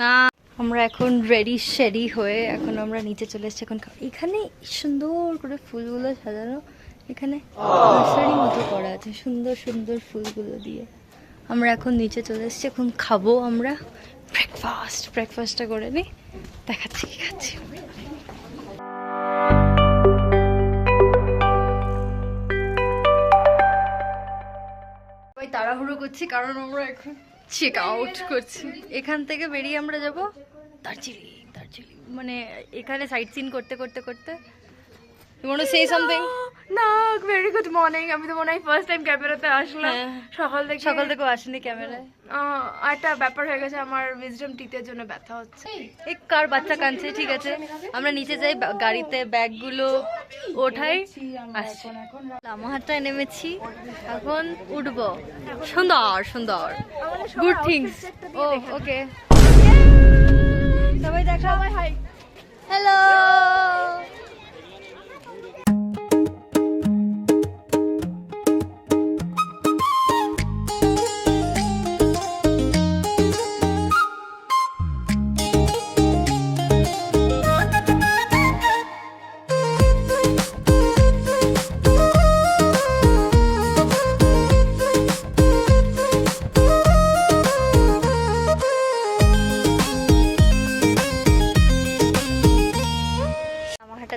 না আমরা এখন রেডি শেডি হয়ে এখন আমরা নিচে চলে এসেছি। এখন এখানে সুন্দর করে ফুলগুলো সাজানো, এখানে নার্সারি মতো করা আছে সুন্দর সুন্দর ফুলগুলো দিয়ে। আমরা এখন নিচে চলে এসেছি, এখন খাবো আমরা ব্রেকফাস্টটা করে নিই, দেখাচ্ছি কি খাচ্ছি। তাড়াহুড়ো করছি কারণ আমরা এখন চেক আউট করছি। এখান থেকে বেরিয়ে আমরা যাব দার্জিলিং, মানে এখানে সাইট সিন করতে করতে করতে। You want to say something? না, ভেরি গুড মর্নিং। আমি তো মনে হয় ফার্স্ট টাইম ক্যামেরাতে আসলাম। সকাল থেকে আসেনি ক্যামেরায়। একটা ব্যাপার হয়ে গেছে, আমার উইজডম টিথের জন্য ব্যথা হচ্ছে। এই কার বাচ্চা কাঁদছে, ঠিক আছে আমরা নিচে যাই, গাড়িতে ব্যাগগুলো ওঠাই, আসছি। লামাহাট্টায় নেমেছি, এখন উঠবো। সুন্দর গুড থিংস। ও ওকে, সবাই দেখা, হাই, হ্যালো।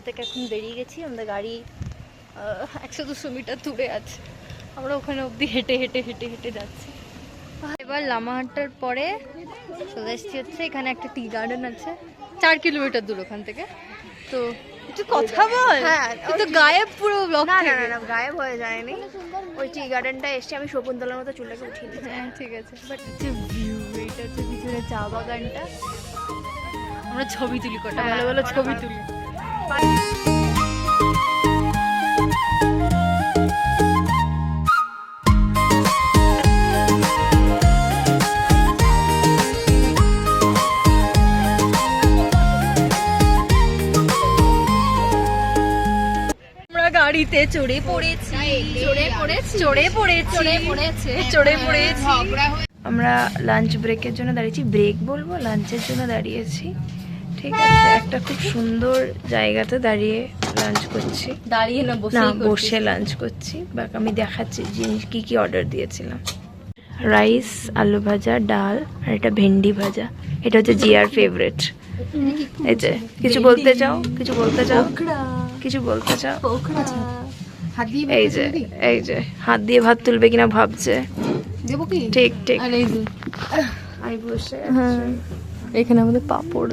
থেকে এখন বেরিয়ে গেছি, আমাদের গাড়ি 100-200 মিটার দূরে আছে, আমরা ওখানে অবধি হেঁটে যাচ্ছি। এবার লামাহাট্টার পরে চলে এসেছি হচ্ছে এখানে একটা টি গার্ডেন আছে 4 কিলোমিটার দূর ওখান থেকে। তো একটু কথা বল। হ্যাঁ, তো গায়েব পুরো ব্লগ। না গায়েব হয়ে যায়নি, ওই টি গার্ডেনটা এসে আমি শকুন্তলার মতো চুলটাকে উঠিয়ে দিই। হ্যাঁ ঠিক আছে, বাট হচ্ছে ভিউ, এটা হচ্ছে পিছনে চা বাগানটা, আমরা ছবি তুলি কটা, ভালো ছবি তুলি। গাড়িতে চড়ে পড়েছি। আমরা লাঞ্চ ব্রেকের জন্য দাঁড়িয়েছি, ব্রেক বলবো লাঞ্চের জন্য দাঁড়িয়েছি, ঠিক আছে। একটা খুব সুন্দর জায়গাতে দাঁড়িয়ে লাঞ্চ করছি, দাঁড়িয়ে না বসে লাঞ্চ করছি। বাট আমি দেখাচ্ছি জিনিস কি অর্ডার দিয়েছিলাম। রাইস, আলু ভাজা, ডাল আর এটা ভেন্ডি ভাজা। এটা হচ্ছে জিয়ার ফেভারিট। এই যে কিছু বলতে চাও? এই যে হাত দিয়ে ভাত তুলবে কিনা ভাবছে। ঠিক আমি বসে, এখানে আমাদের পাপড়।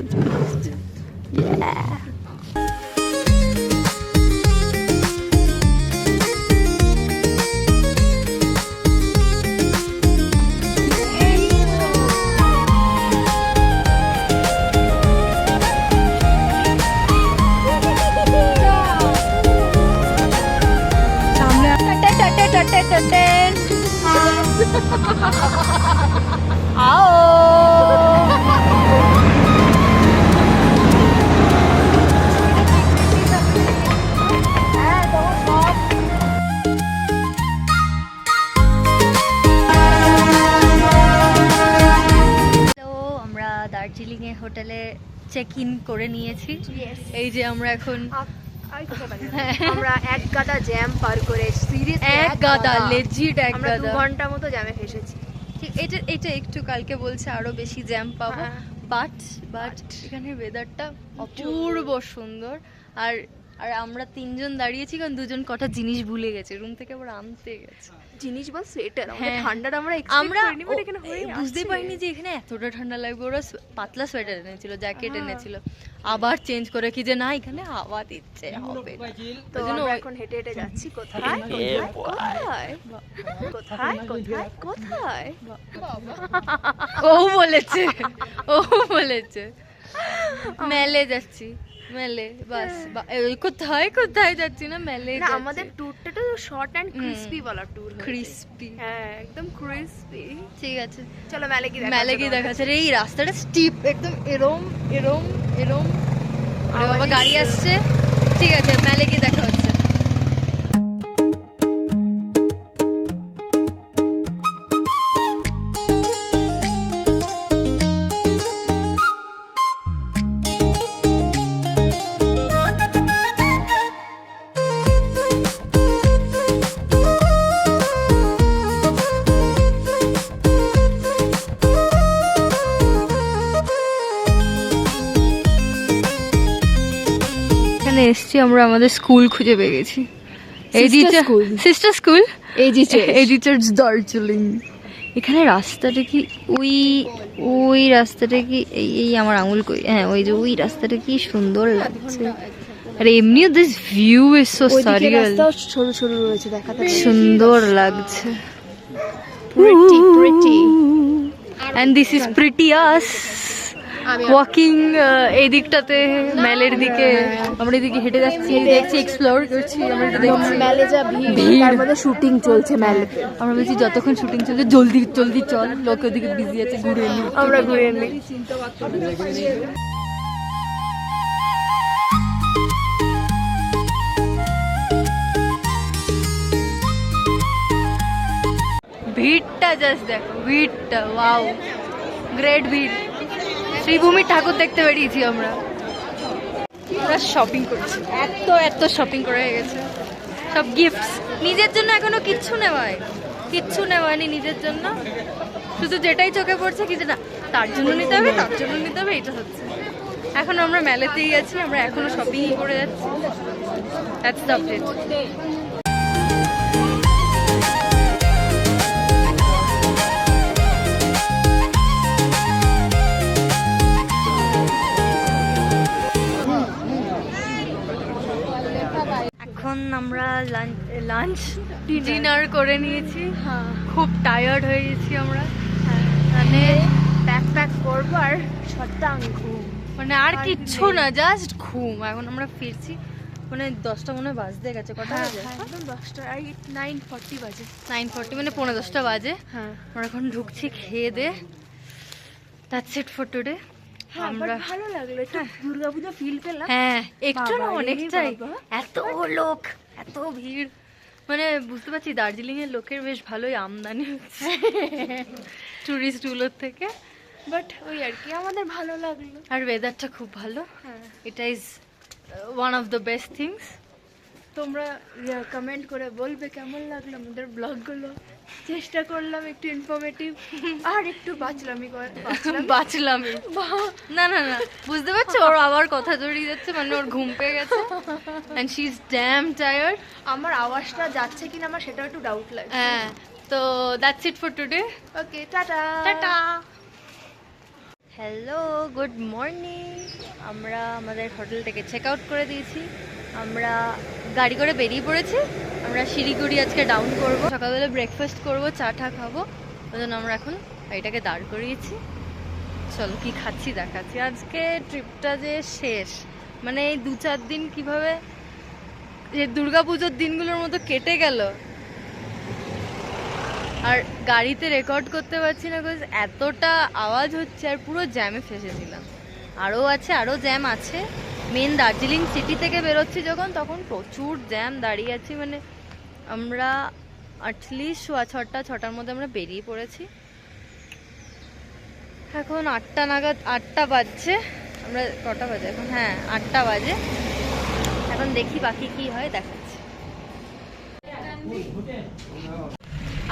দার্জিলিং এ হোটেলে চেক ইন করে নিয়েছি। এই যে আমরা এখন আমরা এক গাদা জ্যাম পার করে, সিরিয়াসলি এক গাদা, লেজিট এক গাদা, 2 ঘন্টা মতো জ্যামে ফেসেছি। ঠিক, এটা একটু কালকে বলছে আরো বেশি জ্যাম পাবো, বাট এখানে ওয়েদারটা অপূর্ব সুন্দর। আর আমরা 3 জন দাঁড়িয়েছি কারণ 2 জন কটা জিনিস ভুলে গেছে, রুম থেকে আবার আনতে গেছে জিনিস বা সোয়েটার। ঠান্ডাটা আমরা বুঝতেই পারিনি যে এখানে এতটা ঠান্ডা লাগবে। ওরা পাতলা সোয়েটার এনেছিল, জ্যাকেট এনেছিল, আবার চেঞ্জ করে কি যে না এখানে হাওয়া দিচ্ছে, হবে তো আমরা এখন হেঁটে যাচ্ছি। কোথায় ও বলেছে মেলে যাচ্ছি, মেলে বাস। কোথায় যাচ্ছি না, মেলে। আমাদের ট্যুরটা তো শর্ট এন্ড ক্রিস্পি वाला ট্যুর, ক্রিস্পি, হ্যাঁ একদম ক্রিস্পি। ঠিক আছে চলো মেলে কি দেখাচ্ছে। এই রাস্তাটা স্টিপ একদম, এরম বাবা গাড়ি আসছে, ঠিক আছে মেলে কি দেখা হচ্ছে। এসেছি, আমরা আমাদের স্কুল খুঁজে পেয়ে গেছি। school. Sister school AG Church. AG church Darjeeling. এখানে রাস্তাটা কি ওই রাস্তাটা কি এই আমার আঙুল কই, হ্যাঁ ওই যে ওই রাস্তাটা কি সুন্দর লাগছে। আর এমনিও দিস ভিউ ইজ সো ওইদিকে সারিয়াল, রাস্তাও সরু সরু রয়েছে, দেখাতে পারবে। সুন্দর লাগছে। pretty And this is pretty us walking এই দিকটাতে মেলের দিকে। আমরা এদিকে হেঁটে যাচ্ছি, দেখছি, এক্সপ্লোর করছি। আমরা এটা দেখছি মেলে যা ভিড়, তার মধ্যে শুটিং চলছে মেলেতে। আমরা বলছি যতক্ষণ শুটিং চলছে জলদি জলদি চল, লোক ওদিকে বিজি আছে, ঘুরে নি, আমরা ঘুরে নিই। ভিড়টা জাস্ট দেখো, ভিড়টা ওয়াও, গ্রেট ভিড়। শ্রীভূমির ঠাকুর দেখতে বেরিয়েছি আমরা। আমরা শপিং করছি, এত শপিং করে হয়ে গেছে, সব গিফটস। নিজের জন্য এখনো কিচ্ছু নেওয়ানি নিজের জন্য, শুধু যেটাই চোখে পড়ছে কি যে না তার জন্য নিতে হবে, এটা হচ্ছে। এখন আমরা মেলাতেই আছি, আমরা এখনো শপিংই করে যাচ্ছি। That's the update. এখন আমরা লাঞ্চ ডিনার করে নিয়েছি, খুব টায়ার্ড হয়ে গেছি আমরা, মানে প্যাক করবো আর শটাং ঘুম। মানে আর কিচ্ছু না, জাস্ট ঘুম। এখন আমরা ফিরছি, মানে 10টা মনে হয় বাজতে গেছে। কটা বাজে? একদম 10টা, 9:40 বাজে। 9:40 মানে 10:45 বাজে। হ্যাঁ, আমরা এখন ঢুকছি, খেয়ে দে। That's it for today. আমরা ভালো লাগলো, একটু দুর্গাপূজা ফিল পেলাম। হ্যাঁ একটু না, বাবা রে অনেকটাই। বাবা। এত লোক, এত ভিড়, মানে বুঝতে পারছি দার্জিলিং এর লোকের বেশ ভালোই আমদানি হচ্ছে টুরিস্ট গুলোর থেকে। বাট ওই আর কি, আমাদের ভালো লাগলো। আর ওয়েদারটা খুব ভালো, হ্যাঁ, এটা is one of the best things. তোমরা কমেন্ট করে বলবে কেমন লাগলো আমাদের ব্লগগুলো। চেষ্টা করলাম একটু ইনফরমেটিভ, আর একটু বাঁচলামই। না না না, বুঝতে পারছো, ওর আবার কথা জড়িয়ে যাচ্ছে, মানে ওর ঘুম পেয়ে গেছে and she is damn tired. আমার আওয়াজটা যাচ্ছে কিনা আমার সেটাও একটু ডাউট লাগে। হ্যাঁ, তো that's it for today. Okay, tata tata. Hello, good morning. আমরা আমাদের হোটেল থেকে চেক আউট করে দিয়েছি, আমরা গাড়ি করে বেরিয়ে পড়েছি। আমরা শিলিগুড়ি আজকে ডাউন করব, সকালবেলা ব্রেকফাস্ট করব, চা খাবো। ওই জন্য আমরা এখন গাড়িটাকে দাঁড় করিয়েছি। চলো কি খাচ্ছি দেখাচ্ছি। আজকে ট্রিপটা যে শেষ, মানে এই 2-4 দিন কিভাবে যে দুর্গাপুজোর দিনগুলোর মতো কেটে গেল। আর গাড়িতে রেকর্ড করতে পারছি না, বিকজ এতটা আওয়াজ হচ্ছে, আর পুরো জ্যামে ফেসেছিলাম। আরও জ্যাম আছে। মেন দার্জিলিং সিটি থেকে বেরোচ্ছি যখন, তখন প্রচুর জ্যাম দাঁড়িয়ে আছি। মানে আমরা অ্যাটলিস্ট 6টার মধ্যে আমরা বেরিয়ে পড়েছি। এখন 8টা বাজছে। আমরা কটা বাজে এখন? হ্যাঁ 8টা বাজে। এখন দেখি বাকি কি হয়, দেখাচ্ছি।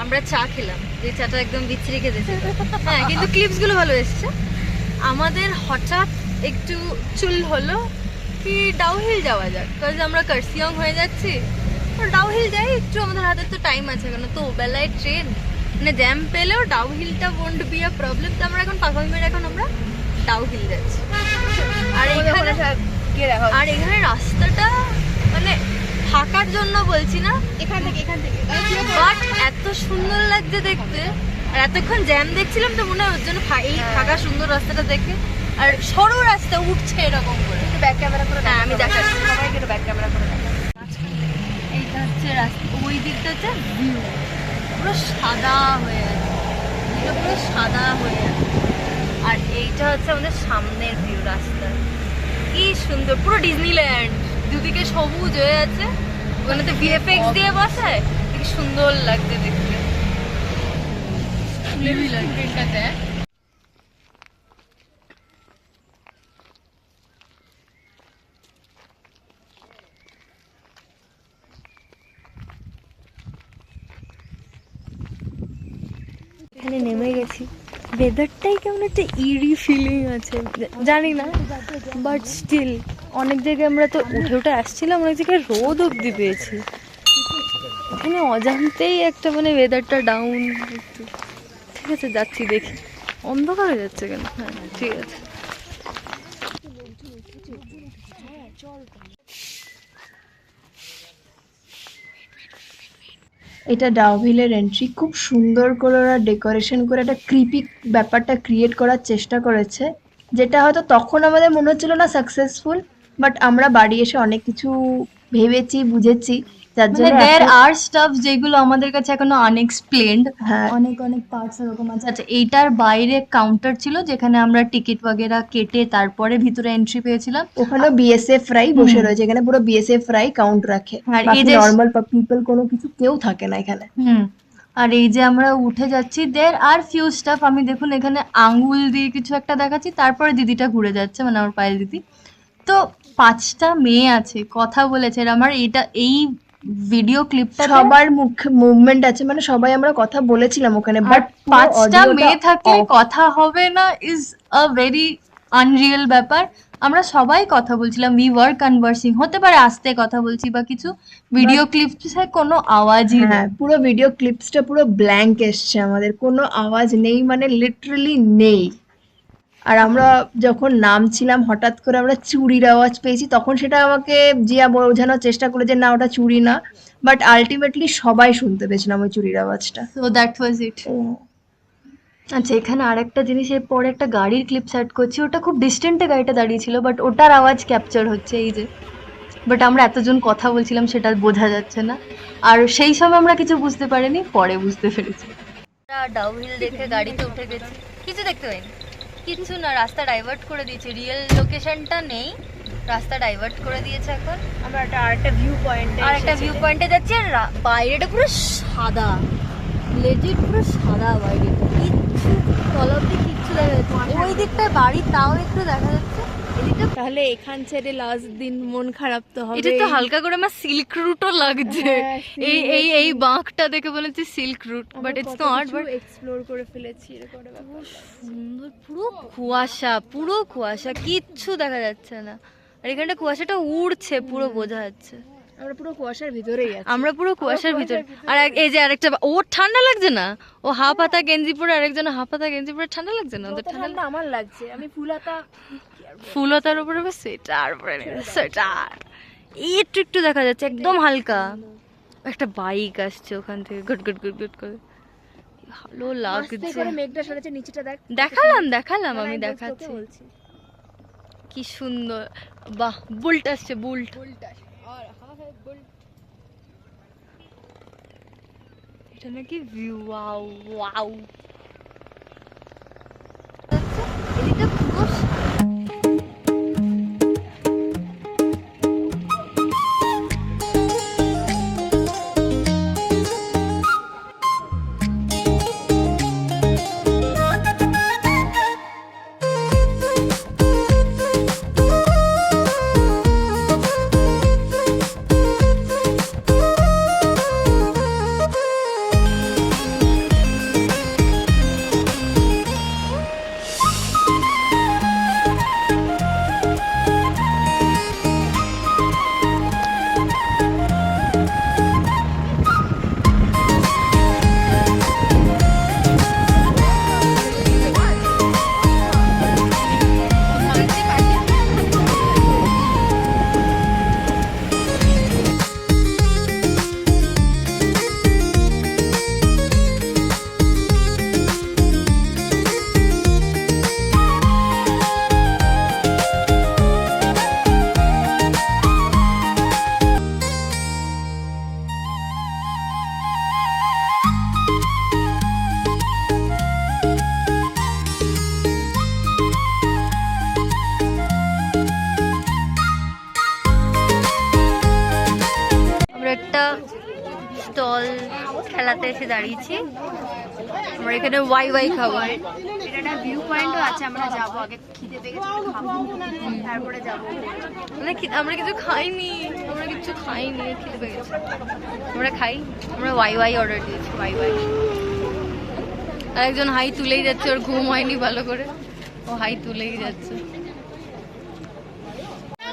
আমরা চা খেলাম, যে চাটা একদম বিচ্ছিরি খেতেছে। হ্যাঁ, কিন্তু ক্লিপসগুলো ভালো এসছে। আমাদের হঠাৎ একটু চুল হলো কি ডাউহিল যাওয়া যাক, কারণ আমরা কার্সিয়ং হয়ে যাচ্ছি। তো ডাউহিল যাই একটু, আমাদের হাতে তো টাইম আছে, কেন তো বেলায় ট্রেন, মানে জ্যাম পেলেও ডাউহিলটা ওন্ট বি আ প্রবলেম। তো আমরা এখন 5 মিনিট এখন আমরা ডাউহিল যাচ্ছি। আর এখানে রাস্তাটা মানে থাকার জন্য বলছি না, এখান থেকে বাট এত সুন্দর লাগছে দেখতে। আর এতক্ষণ জ্যাম দেখছিলাম তো মনে হয় ওর জন্য এই ফাঁকা সুন্দর রাস্তাটা দেখে। আর সরু রাস্তা উঠছে এরকম করে। ব্যাক ক্যামেরা করে, হ্যাঁ আমি দেখাচ্ছি সবাইকে একটু ব্যাক ক্যামেরা করে দেখা। এইটা হচ্ছে রাস্তা, ওই দিকটা হচ্ছে ভিউ, পুরো সাদা হয়ে আছে, এটা পুরো সাদা হয়ে আছে। আর এইটা হচ্ছে আমাদের সামনের ভিউ রাস্তা, কি সুন্দর, পুরো ডিজনিল্যান্ড। দুদিকে সবুজ হয়ে আছে, ওখানে তো ভিএফএক্স দিয়ে বসায়, কি সুন্দর লাগছে দেখতে। এখানে নেমে গেছি, ওয়েদারটাই কেমন একটা ইরি ফিলিং আছে, জানি না, বাট স্টিল অনেক জায়গায় আমরা তো উঠে উঠে আসছিলাম, অনেক জায়গায় রোদ অবধি পেয়েছি। এখানে অজান্তেই একটা মানে ওয়েদারটা ডাউন একটু। ঠিক আছে, যাচ্ছি দেখি। অন্ধকার হয়ে যাচ্ছে কেন? হ্যাঁ ঠিক আছে। এটা ডাউহিলের এন্ট্রি। খুব সুন্দর করে ওরা ডেকোরেশন করে একটা ক্রিপি ব্যাপারটা ক্রিয়েট করার চেষ্টা করেছে, যেটা হয়তো তখন আমাদের মনে হচ্ছিল না সাকসেসফুল, বাট আমরা বাড়ি এসে অনেক কিছু ভেবেছি, বুঝেছি, যার মানে জন্য দেয়ার এখন- আর স্টাফ যেগুলো আমাদের কাছে এখনো আনএক্সপ্লেনড। হ্যাঁ। অনেক অনেক পার্টস এরকম আছে। আচ্ছা, এইটার বাইরে কাউন্টার ছিল যেখানে আমরা টিকিট वगैरह কেটে তারপরে ভিতরে এন্ট্রি পেয়েছিলাম। ওখানে বিএসএফ রাই বসে রয়েছে, এখানে পুরো বিএসএফ রাই কাউন্ট রাখে, আর এই বাকি যে- নর্মাল পিপল কোনো কিছু কেউ থাকে না এখানে। আর এই যে আমরা উঠে যাচ্ছি, দের আর ফিউ স্টাফ। আমি দেখুন এখানে আঙ্গুল দিয়ে কিছু একটা দেখাচ্ছি, তারপরে দিদিটা ঘুরে যাচ্ছে, মানে আমার পায়েল দিদি। তো 5টা মেয়ে আছে, কথা বলেছে। আর আমার এই ভিডিও ক্লিপটা সবার মুখ মুভমেন্ট আছে, মানে সবাই আমরা কথা বলেছিলাম ওখানে, আর বাট 5টা মেয়ে থাকলে কথা হবে না ইজ আ ভেরি আনরিয়েল ব্যাপার। আমরা সবাই কথা বলছিলাম, উই ওয়ার কনভার্সিং। হতে পারে আস্তে কথা বলছি বা কিছু, ভিডিও ক্লিপসে কোনো আওয়াজই হ্যাঁ, নেই। পুরো ভিডিও ক্লিপসটা পুরো ব্ল্যাঙ্ক এসছে, আমাদের কোনো আওয়াজ নেই, মানে লিটারালি নেই। আর আমরা যখন নামছিলাম হঠাৎ করে আমরা চুরির আওয়াজ পেয়েছি, তখন সেটা আমাকে জিয়া বোঝানোর চেষ্টা করে যে না ওটা চুরি না, বাট আলটিমেটলি সবাই শুনতে পেয়েছিলাম ওই চুরির আওয়াজটা। সো দ্যাট ওয়াজ ইট। আচ্ছা, এখানে আরেকটা জিনিস, এর পরে একটা গাড়ির ক্লিপ সেট করছি। ওটা খুব ডিস্টেন্টে গাড়িটা দাঁড়িয়ে ছিল, বাট ওটার আওয়াজ ক্যাপচার হচ্ছে এই যে। বাট আমরা এতজন কথা বলছিলাম সেটা বোঝা যাচ্ছে না, আর সেই সময় আমরা কিছু বুঝতে পারিনি, পরে বুঝতে পেরেছি। ডাউহিল দেখে গাড়িতে উঠে গেছি, কিছু দেখতে পাইনি, কিছু না। রাস্তা ডাইভার্ট করে দিয়েছে, রিয়েল লোকেশনটা নেই, রাস্তা ডাইভার্ট করে দিয়েছে। এখন আমরা আরেকটা ভিউ পয়েন্ট আর একটা ভিউ পয়েন্টে যাচ্ছি, আর বাইরেটা পুরো সাদা, লেজিট পুরো সাদা বাইরেটা, কিচ্ছু তলব্দি কিচ্ছু দেখা যাচ্ছে। ওই দিকটায় বাড়ি তাও একটু দেখা যাচ্ছে, এদিকটা। তাহলে এখান ছেড়ে লাস্ট দিন মন খারাপ তো হবে। এটা তো হালকা করে আমার সিল্ক রুটও লাগছে। হ্যাঁ, এই বাঁকটা দেখে বলেছি silk route, but it's not. But explore করে ফেলেছি, এরকম একটা ব্যাপার। সুন্দর, পুরো কুয়াশা, পুরো কুয়াশা, কিচ্ছু দেখা যাচ্ছে না। আর এখানটা কুয়াশাটা উড়ছে, পুরো বোঝা যাচ্ছে। আমরা পুরো কুয়াশার ভিতরেই আছি। আমরা পুরো কুয়াশার ভিতরে। আর এই যে আরেকটা, ও ঠান্ডা লাগছে না? ও হাফ হাতা গেঞ্জি পরে, আরেকজন হাফ হাতা গেঞ্জি পরে, ঠান্ডা লাগছে না? ওদের ঠান্ডা ঠান্ডা আমার লাগছে, আমি ফুলাতা। ফুলতার উপরে সোয়েটার পরে সোয়েটার, একটু একটু দেখা যাচ্ছে, একদম হালকা। একটা বাইক আসছে ওখান থেকে গুট গুট গুট গুট করে, ভালো আস্তে লাগছে। করে মেঘটা সরেছে, নিচেটা দেখ। দেখালাম আমি দেখাচ্ছি, কি সুন্দর। বাহ, বুলট আসছে, বুলট। এটা নাকি ভিউ, ওয়াও ওয়াও। এদিকটা পুরো একটা স্টল খেলাতে এসে দাঁড়িয়েছি। আমরা এখানে ওয়াই ওয়াই খাবো। এটা একটা ভিউ পয়েন্টও আছে, আমরা যাবো, আগে খিদে পেয়ে গেছে, খাবো, তারপরে যাবো। আমরা কিছু খাইনি, খিদে পেয়ে গেছে। আমরা খাই, আমরা ওয়াই ওয়াই অর্ডার দিয়েছি, ওয়াই ওয়াই। আর একজন হাই তুলেই যাচ্ছে, ওর ঘুম হয়নি ভালো করে, ও হাই তুলেই যাচ্ছে।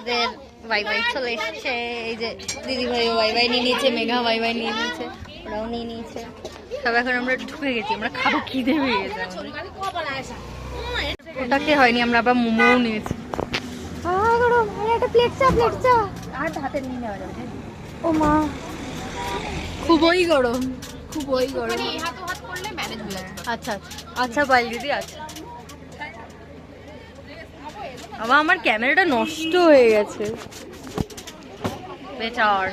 আমাদের ওয়াই চলে এসছে। এই যে দিদি ভাই ওয়াই নিয়ে নিয়েছে, মেঘা ওয়াই নিয়ে নিয়েছে, ওরাও নিয়ে নিয়েছে। তবে এখন আমরা ঢুকে গেছি, আমরা খাবো, খিদে হয়ে গেছে আমাদের। ওটাকে হয়নি, আমরা আবার মোমোও নিয়েছি। ও মা, খুবই গরম, খুবই গরম। আচ্ছা আচ্ছা পাইল দিদি, আচ্ছা। আবার আমার ক্যামেরাটা নষ্ট হয়ে গেছে, বেচার।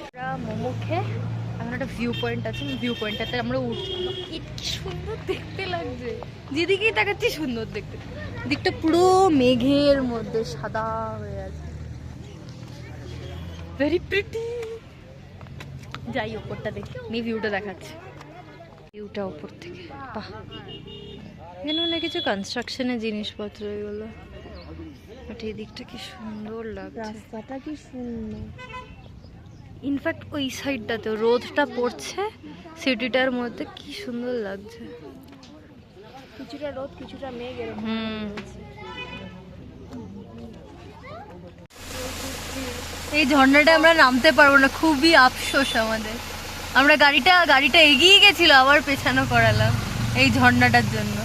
আমরা মোমো খেয়ে এখন একটা ভিউ পয়েন্ট আছে, ভিউ পয়েন্টটাতে আমরা উঠছি। কি সুন্দর দেখতে লাগছে, যেদিকেই তাকাচ্ছি সুন্দর দেখতে। দিকটা পুরো মেঘের মধ্যে সাদা হয়ে আছে, ভেরি প্রিটি। যাই ওপরটা দেখি, আমি ভিউটা দেখাচ্ছি। ভিউটা ওপর থেকে, বাহ, এখানে মনে হয় কিছু কনস্ট্রাকশনের জিনিসপত্র এগুলো। বাট এই দিকটা কি সুন্দর লাগছে, রাস্তাটা কি সুন্দর। ইনফ্যাক্ট ওই সাইডটাতে রোদটা পড়ছে সিটিটার মধ্যে, কি সুন্দর লাগছে। কিছুটা রোদ কিছুটা মেঘ এরকম। এই ঝর্ণাটা আমরা নামতে পারবো না, খুবই আফসোস আমাদের। আমরা গাড়িটা এগিয়ে গেছিল, আবার পেছানো করালাম এই ঝর্ণাটার জন্য।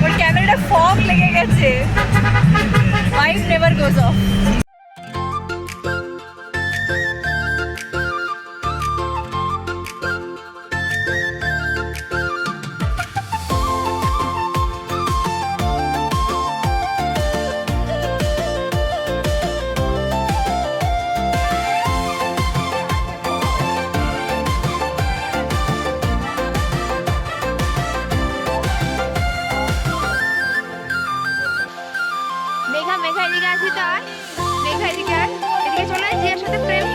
ওর ক্যামেরাটা ফগ লেগে গেছে, wife never goes of. Megha এদিকে আসি তো, আর মেঘা এদিকে আর এদিকে চলে আয়, জিয়ার সাথে প্রেম।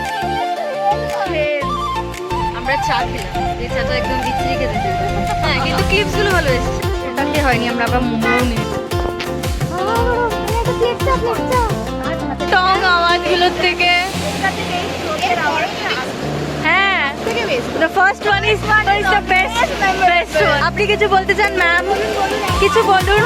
আমরা চা খেলাম, এই চাটা একদম বিচ্ছিরি খেতে ছিল। হ্যাঁ, কিন্তু ক্লিপস গুলো ভালো এসেছে। ওটাকে হয়নি, আমরা আবার মোমোও নিয়েছি। টং আওয়াজগুলোর থেকে, হ্যাঁ, the first one is the best one. আপনি কিছু বলতে চান ম্যাম? কিছু বলুন।